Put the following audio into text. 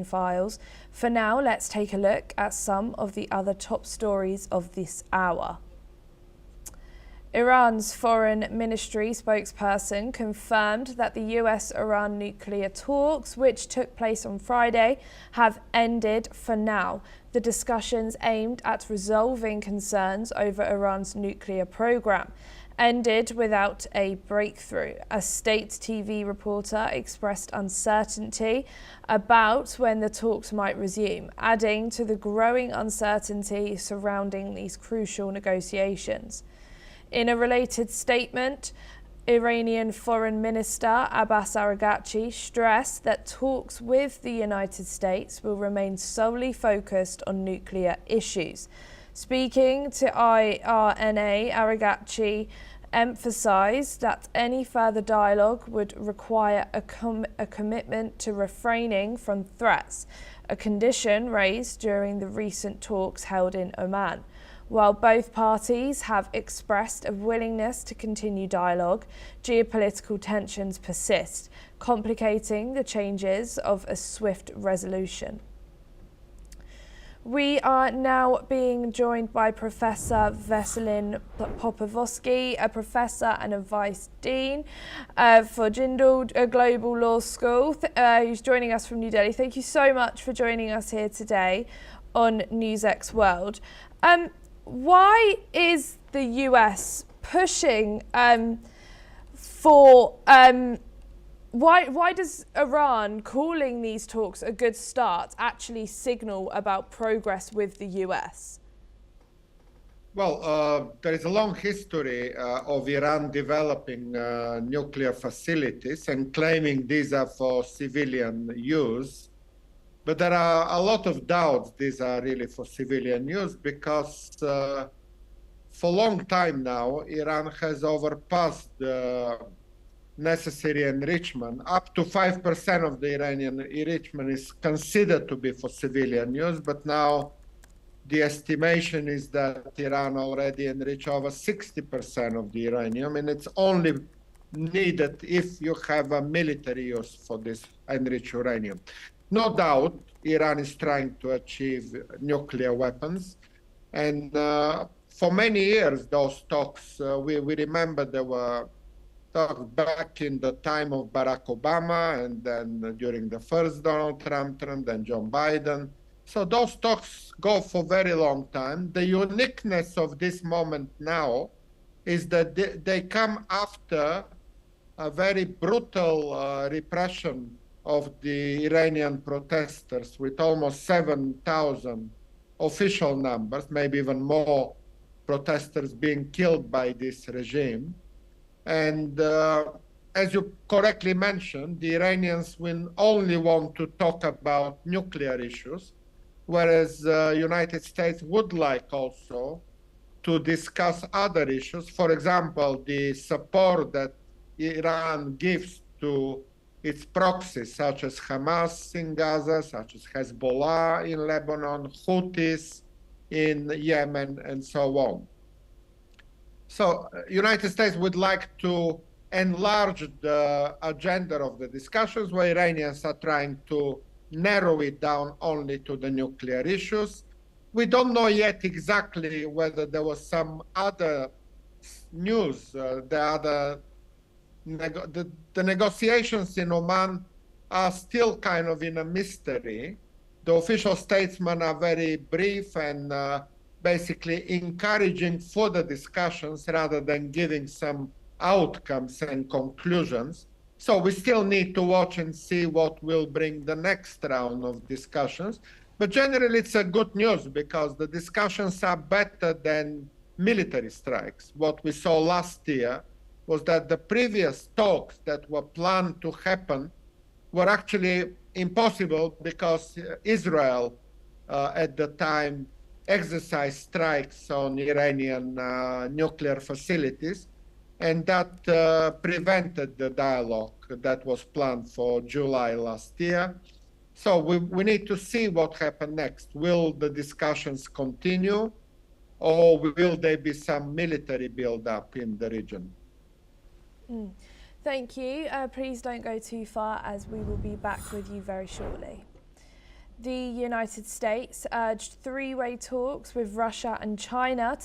files. For now, let's take a look at some of the other top stories of this hour. Iran's foreign ministry spokesperson confirmed that the US-Iran nuclear talks, which took place on Friday, have ended for now. The discussions aimed at resolving concerns over Iran's nuclear program ended without a breakthrough. A state TV reporter expressed uncertainty about when the talks might resume, adding to the growing uncertainty surrounding these crucial negotiations. In a related statement, Iranian Foreign Minister Abbas Araghchi stressed that talks with the United States will remain solely focused on nuclear issues. Speaking to IRNA, Araghchi emphasized that any further dialogue would require a commitment to refraining from threats, a condition raised during the recent talks held in Oman. While both parties have expressed a willingness to continue dialogue, geopolitical tensions persist, complicating the chances of a swift resolution. We are now being joined by Professor Veselin Popovsky, a professor and a vice dean for Jindal Global Law School, who's joining us from New Delhi. Thank you so much for joining us here today on NewsX World. Why is the US pushing why does Iran calling these talks a good start actually signal about progress with the US? Well, there is a long history of Iran developing nuclear facilities and claiming these are for civilian use. But there are a lot of doubts these are really for civilian use because for a long time now, Iran has overpassed the necessary enrichment. Up to 5% of the Iranian enrichment is considered to be for civilian use, but now the estimation is that Iran already enriched over 60% of the uranium, and it's only needed if you have a military use for this enriched uranium. No doubt, Iran is trying to achieve nuclear weapons. And for many years, those talks, we remember there were talks back in the time of Barack Obama, and then during the first Donald Trump term, then John Biden. So those talks go for a very long time. The uniqueness of this moment now is that they come after a very brutal repression of the Iranian protesters, with almost 7,000 official numbers, maybe even more protesters being killed by this regime. And as you correctly mentioned, the Iranians will only want to talk about nuclear issues, whereas the United States would like also to discuss other issues. For example, the support that Iran gives to its proxies, such as Hamas in Gaza, such as Hezbollah in Lebanon, Houthis in Yemen, and so on. So United States would like to enlarge the agenda of the discussions, where Iranians are trying to narrow it down only to the nuclear issues. We don't know yet exactly whether there was some other news, the negotiations in Oman are still kind of in a mystery. The official statesmen are very brief and basically encouraging further discussions rather than giving some outcomes and conclusions. So we still need to watch and see what will bring the next round of discussions. But generally, it's a good news because the discussions are better than military strikes. What we saw last year was that the previous talks that were planned to happen were actually impossible because Israel at the time exercised strikes on Iranian nuclear facilities, and that prevented the dialogue that was planned for July last year. So we need to see what happens next. Will the discussions continue, or will there be some military build-up in the region? Thank you. Please don't go too far, as we will be back with you very shortly. The United States urged three-way talks with Russia and China to